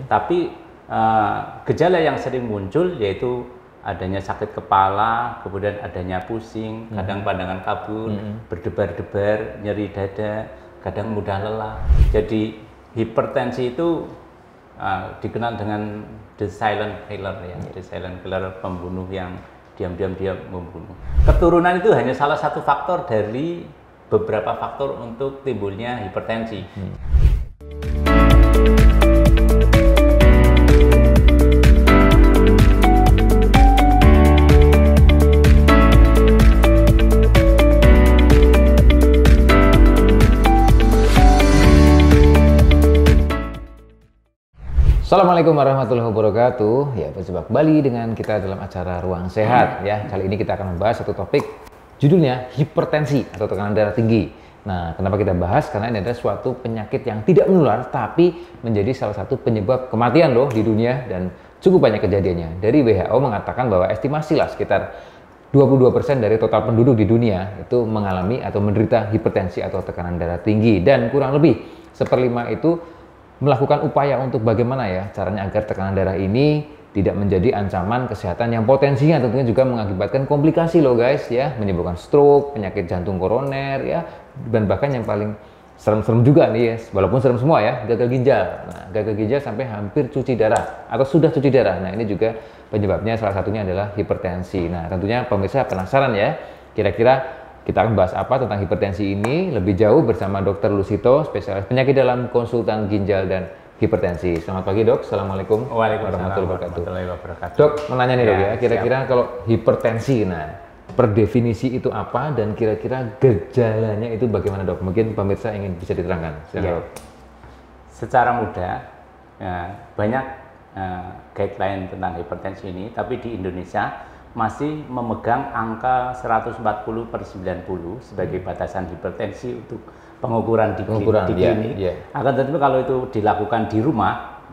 Tapi gejala yang sering muncul yaitu adanya sakit kepala, kemudian adanya pusing, kadang pandangan kabur, berdebar-debar, nyeri dada, kadang mudah lelah. Jadi hipertensi itu dikenal dengan the silent killer ya, the silent killer, pembunuh yang diam-diam dia membunuh. Keturunan itu hanya salah satu faktor dari beberapa faktor untuk timbulnya hipertensi. Assalamualaikum warahmatullahi wabarakatuh. Ya, berjumpa kembali dengan kita dalam acara Ruang Sehat ya. Kali ini kita akan membahas satu topik, judulnya hipertensi atau tekanan darah tinggi. Nah, kenapa kita bahas? Karena ini adalah suatu penyakit yang tidak menular tapi menjadi salah satu penyebab kematian loh di dunia dan cukup banyak kejadiannya. Dari WHO mengatakan bahwa estimasi lah sekitar 22% dari total penduduk di dunia itu mengalami atau menderita hipertensi atau tekanan darah tinggi, dan kurang lebih 1/5 itu melakukan upaya untuk bagaimana ya caranya agar tekanan darah ini tidak menjadi ancaman kesehatan yang potensinya tentunya juga mengakibatkan komplikasi loh guys ya, menyebabkan stroke, penyakit jantung koroner ya, dan bahkan yang paling serem-serem juga nih ya, walaupun serem semua ya, gagal ginjal. Nah, gagal ginjal sampai hampir cuci darah atau sudah cuci darah. Nah, ini juga penyebabnya salah satunya adalah hipertensi. Nah, tentunya pemirsa penasaran ya, kira-kira kita akan bahas apa tentang hipertensi ini lebih jauh bersama Dr. Lusito, spesialis penyakit dalam konsultan ginjal dan hipertensi. Selamat pagi dok, Assalamualaikum warahmatullahi wabarakatuh. Dok, menanya nih dok ya, kira-kira kalau hipertensi, nah per definisi itu apa dan kira-kira gejalanya itu bagaimana dok? Mungkin pemirsa ingin bisa diterangkan. Ya. Secara mudah, banyak guideline tentang hipertensi ini, tapi di Indonesia masih memegang angka 140/90 sebagai batasan hipertensi untuk pengukuran di klinik. Akan tetapi kalau itu dilakukan di rumah,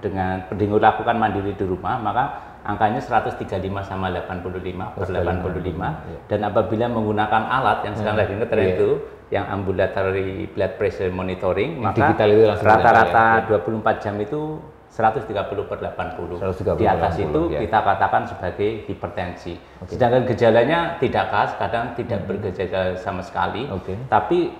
dilakukan mandiri di rumah, maka angkanya 135/85/85. Dan apabila menggunakan alat yang sekarang lagi ngetren itu, yang ambulatory blood pressure monitoring, maka rata-rata 24 jam itu 130/80. Di atas itu kita katakan sebagai hipertensi. Sedangkan gejalanya tidak khas, kadang tidak bergejala sama sekali. Tapi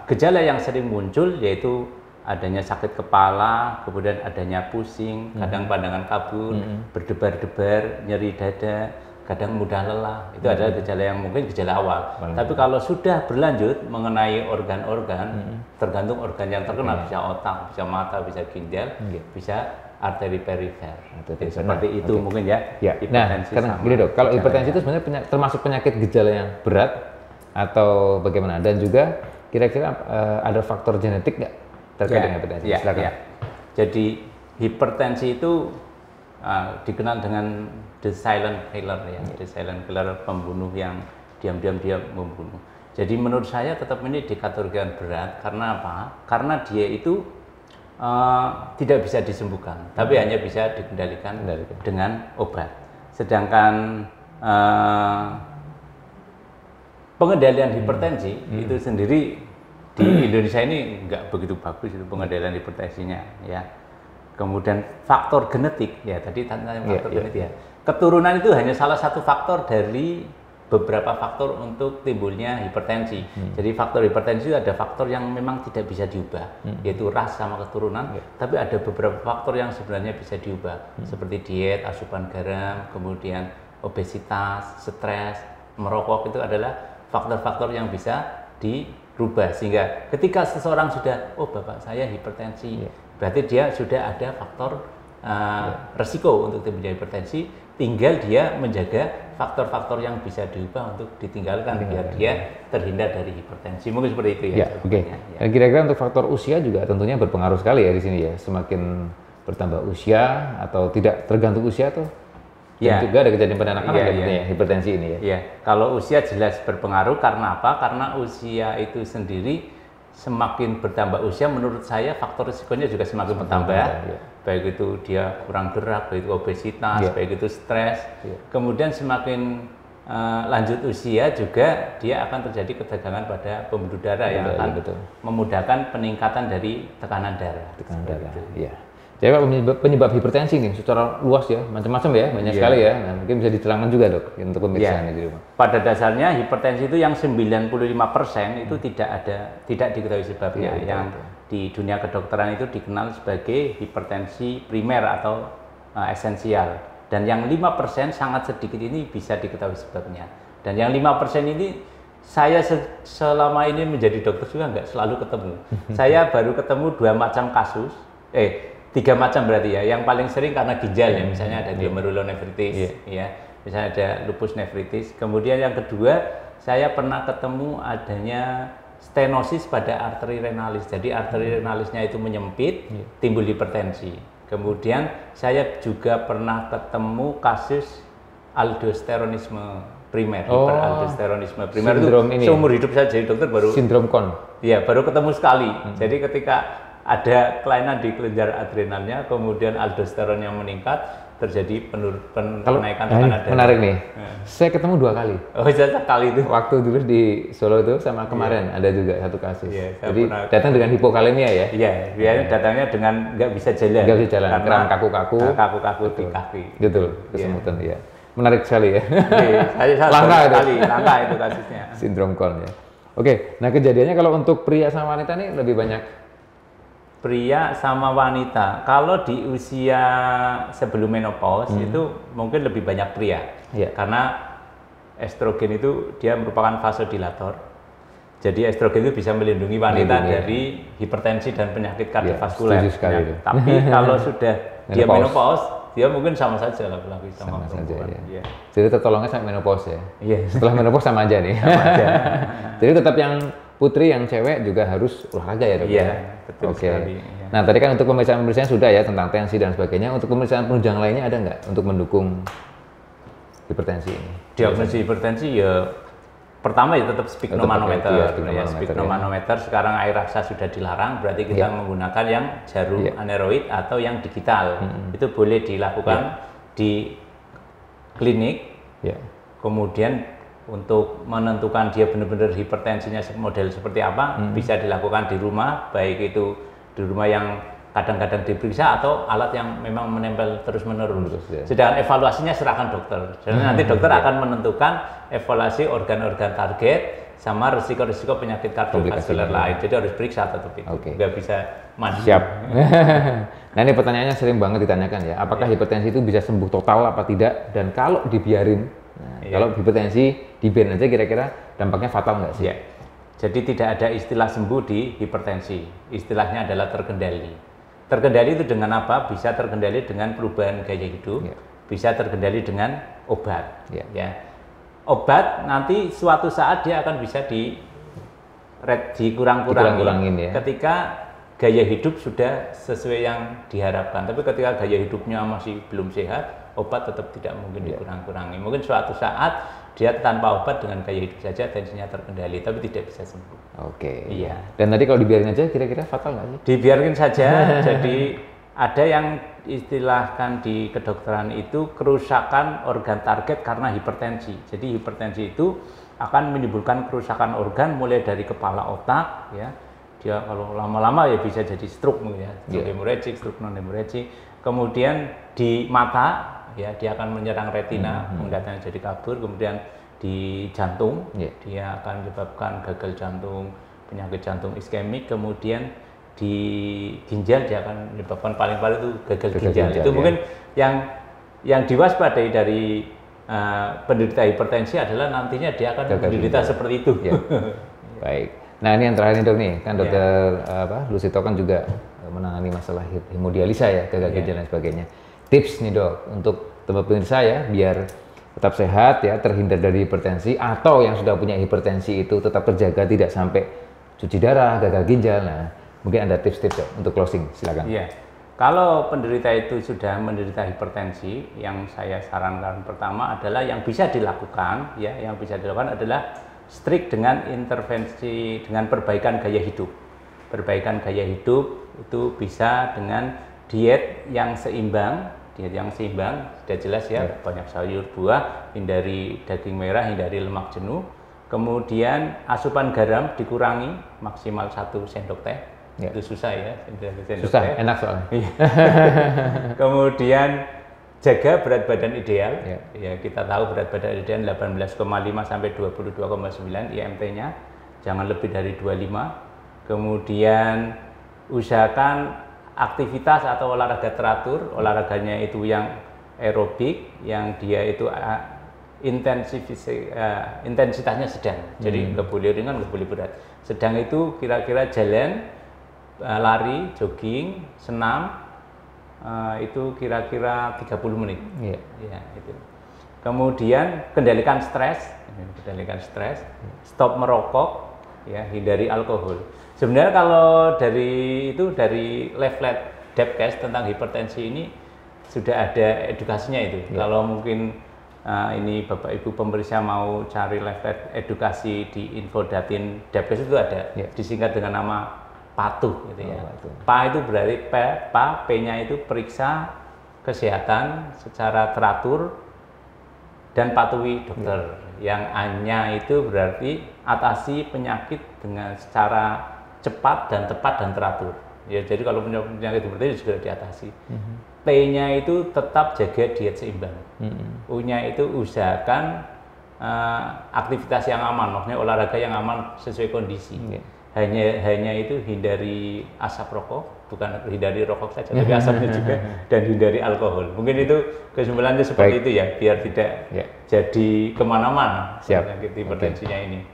gejala yang sering muncul yaitu adanya sakit kepala, kemudian adanya pusing, kadang pandangan kabur, berdebar-debar, nyeri dada, kadang mudah lelah. Itu adalah gejala yang mungkin gejala awal. Tapi kalau sudah berlanjut mengenai organ-organ, tergantung organ yang terkena, bisa otak, bisa mata, bisa ginjal, bisa arteri perifer. Seperti itu mungkin ya. Nah, karena gini dok, kalau hipertensi itu sebenarnya termasuk penyakit gejala yang berat atau bagaimana? Dan juga kira-kira ada faktor genetik nggak terkait dengan hipertensi? Jadi hipertensi itu dikenal dengan the silent killer ya, the silent killer, pembunuh yang diam-diam dia membunuh. Jadi menurut saya tetap ini dikategorikan berat karena apa? Karena dia itu tidak bisa disembuhkan, tapi hanya bisa dikendalikan dengan obat. Sedangkan pengendalian hipertensi itu sendiri di Indonesia ini nggak begitu bagus itu pengendalian hipertensinya ya. Kemudian faktor genetik ya, tadi tanya faktor genetik ya. Keturunan itu hanya salah satu faktor dari beberapa faktor untuk timbulnya hipertensi. Jadi faktor hipertensi itu ada faktor yang memang tidak bisa diubah, yaitu ras sama keturunan. Tapi ada beberapa faktor yang sebenarnya bisa diubah, seperti diet, asupan garam, kemudian obesitas, stres, merokok. Itu adalah faktor-faktor yang bisa dirubah. Sehingga ketika seseorang sudah, oh bapak saya hipertensi, berarti dia sudah ada faktor resiko untuk timbulnya hipertensi. Tinggal dia menjaga faktor-faktor yang bisa diubah untuk ditinggalkan biar dia terhindar dari hipertensi. Mungkin seperti itu ya. Kira-kira untuk faktor usia juga tentunya berpengaruh sekali ya di sini ya. Semakin bertambah usia atau tidak tergantung usia tuh. Dan juga ada kejadian pada anak-anak hipertensi ini ya. Kalau usia jelas berpengaruh karena apa? Karena usia itu sendiri semakin bertambah usia, menurut saya faktor risikonya juga semakin bertambah. Baik itu dia kurang gerak, baik itu obesitas, baik itu stres. Kemudian semakin lanjut usia juga dia akan terjadi ketegangan pada pembuluh darah yang akan memudahkan peningkatan dari tekanan darah. Ya kalau penyebab hipertensi nih secara luas ya, macam-macam ya, banyak sekali ya. Nah, mungkin bisa diterangkan juga dok untuk pemirsa di rumah. Pada dasarnya hipertensi itu yang 95% itu tidak diketahui sebabnya. Yang di dunia kedokteran itu dikenal sebagai hipertensi primer atau esensial. Dan yang 5% sangat sedikit ini bisa diketahui sebabnya. Dan yang 5% ini saya selama ini menjadi dokter juga nggak selalu ketemu. Saya baru ketemu 2 macam kasus. 3 macam berarti ya. Yang paling sering karena ginjal ya, misalnya ada glomerulonefritis, ya, misalnya ada lupus nefritis. Kemudian yang kedua, saya pernah ketemu adanya stenosis pada arteri renalis. Jadi arteri renalisnya itu menyempit, timbul hipertensi. Kemudian saya juga pernah ketemu kasus aldosteronisme primer, hiperaldosteronisme primer itu seumur hidup saya jadi dokter baru. Sindrom Kohn. Iya, baru ketemu sekali. Jadi ketika ada kelainan di kelenjar adrenalnya, kemudian aldosteronnya meningkat, terjadi penaikan tekanan darah. Menarik nih, saya ketemu 2 kali. Oh, sekali itu. Waktu dulu di Solo itu sama kemarin ada juga 1 kasus. Jadi datang dengan hipokalemia ya? Iya, biasanya datangnya dengan nggak bisa jalan. Nggak bisa jalan, kram kaku-kaku. Kaku-kaku di kaki. Gitu, kesemutan ya. Menarik sekali ya. Saya langka itu kasusnya. Sindrom Kohn ya. Oke, nah kejadiannya kalau untuk pria sama wanita nih lebih banyak? Pria sama wanita, kalau di usia sebelum menopause itu mungkin lebih banyak pria, karena estrogen itu dia merupakan vasodilator. Jadi estrogen itu bisa melindungi wanita dari hipertensi dan penyakit kardiovaskuler. Tapi kalau sudah dia menopause, dia mungkin sama saja laki-laki sama perempuan. Jadi tertolongnya sampai menopause ya. Iya. Setelah menopause sama aja nih. Sama aja. Jadi tetap yang putri, yang cewek juga harus olahraga ya dok? Iya, betul sekali. Ya. Nah tadi kan untuk pemeriksaan sudah ya tentang tensi dan sebagainya. Untuk pemeriksaan penunjang lainnya ada nggak untuk mendukung hipertensi ini? Diagnosis hipertensi ya pertama ya tetap sphygmomanometer. Sphygmomanometer sekarang air raksa sudah dilarang, berarti kita menggunakan yang jarum aneroid atau yang digital. Itu boleh dilakukan di klinik. Kemudian untuk menentukan dia benar-benar hipertensinya model seperti apa, bisa dilakukan di rumah, baik itu di rumah yang kadang-kadang diperiksa atau alat yang memang menempel terus-menerus. Sedangkan evaluasinya serahkan dokter. Jadi nanti dokter akan menentukan evaluasi organ-organ target sama risiko-risiko penyakit kardiovaskuler lain. Jadi harus periksa tetap itu. Nggak bisa mandi. Siap. Nah ini pertanyaannya sering banget ditanyakan ya. Apakah hipertensi itu bisa sembuh total apa tidak? Dan kalau dibiarin, kalau hipertensi dibiarin aja kira-kira dampaknya fatal nggak sih? Jadi tidak ada istilah sembuh di hipertensi. Istilahnya adalah terkendali. Terkendali itu dengan apa? Bisa terkendali dengan perubahan gaya hidup, bisa terkendali dengan obat. Obat nanti suatu saat dia akan bisa dikurang-kurangin ketika gaya hidup sudah sesuai yang diharapkan. Tapi ketika gaya hidupnya masih belum sehat, obat tetap tidak mungkin dikurang-kurangi. Mungkin suatu saat dia tanpa obat dengan gaya hidup saja tensinya terkendali, tapi tidak bisa sembuh. Iya. Dan tadi kalau dibiarin aja kira-kira fatal nggak sih? Dibiarkan saja. Jadi ada yang istilahkan di kedokteran itu kerusakan organ target karena hipertensi. Jadi hipertensi itu akan menimbulkan kerusakan organ mulai dari kepala, otak, ya. Dia kalau lama-lama ya bisa jadi stroke ya, stroke hemorrhagic, stroke non hemorrhagic. Kemudian di mata ya dia akan menyerang retina, penglihatannya jadi kabur. Kemudian di jantung dia akan menyebabkan gagal jantung, penyakit jantung iskemik. Kemudian di ginjal dia akan menyebabkan paling itu gagal ginjal. Itu mungkin yang diwaspadai dari penderita hipertensi adalah nantinya dia akan menderita seperti itu. Baik. Nah ini yang terakhir nih dok nih, kan dokter Lusito kan juga menangani masalah hemodialisa ya, gagal ginjal dan sebagainya. Tips nih dok untuk teman pemirsa ya biar tetap sehat ya, terhindar dari hipertensi, atau yang sudah punya hipertensi itu tetap terjaga tidak sampai cuci darah, gagal ginjal. Nah mungkin ada tips-tips dok untuk closing, silakan. Kalau penderita itu sudah menderita hipertensi, yang saya sarankan pertama adalah yang bisa dilakukan adalah strict dengan intervensi, dengan perbaikan gaya hidup. Perbaikan gaya hidup itu bisa dengan diet yang seimbang. Diet yang seimbang sudah jelas ya, banyak sayur, buah, hindari daging merah, hindari lemak jenuh. Kemudian asupan garam dikurangi maksimal 1 sendok teh Itu susah ya. Susah, enak soalnya. Kemudian jaga berat badan ideal. Ya, kita tahu berat badan ideal 18,5 sampai 22,9 IMT-nya. Jangan lebih dari 25. Kemudian usahakan aktivitas atau olahraga teratur. Olahraganya itu yang aerobik, yang dia itu intensitasnya sedang. Jadi nggak boleh ringan, nggak boleh berat. Sedang itu kira-kira jalan, lari, jogging, senam, itu kira-kira 30 menit. Ya, itu. Kemudian kendalikan stres, stop merokok, ya, hindari alkohol. Sebenarnya kalau dari leaflet Depkes tentang hipertensi ini sudah ada edukasinya itu. Kalau mungkin ini Bapak Ibu pemeriksa mau cari leaflet edukasi di Infodatin Depkes itu ada, disingkat dengan nama PATUH gitu ya. PA itu berarti P-nya itu periksa kesehatan secara teratur dan patuhi dokter. Yang A-nya itu berarti atasi penyakit dengan secara cepat dan tepat dan teratur. Ya, jadi kalau penyakit hipertensi juga diatasi. T-nya itu tetap jaga diet seimbang. U-nya itu usahakan aktivitas yang aman, maksudnya olahraga yang aman sesuai kondisi. Hanya itu hindari asap rokok, bukan hindari rokok saja, tapi asapnya juga, dan hindari alkohol. Mungkin itu kesimpulannya seperti itu ya, biar tidak jadi kemana-mana penyakit hipertensinya ini.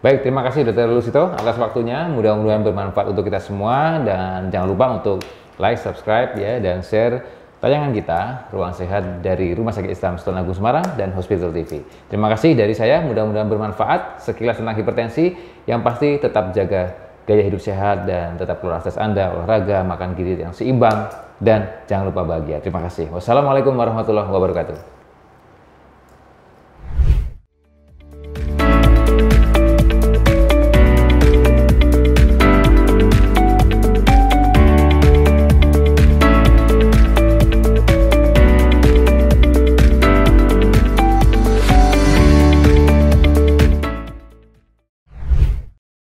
Baik, terima kasih Dr. Lusito atas waktunya. Mudah-mudahan bermanfaat untuk kita semua, dan jangan lupa untuk like, subscribe ya, dan share tayangan kita Ruang Sehat dari Rumah Sakit Islam Sultan Agung Semarang dan Hospital TV. Terima kasih dari saya, mudah-mudahan bermanfaat sekilas tentang hipertensi. Yang pasti tetap jaga gaya hidup sehat dan tetap keluar aktivitas Anda, olahraga, makan gizi yang seimbang, dan jangan lupa bahagia. Terima kasih. Wassalamualaikum warahmatullahi wabarakatuh.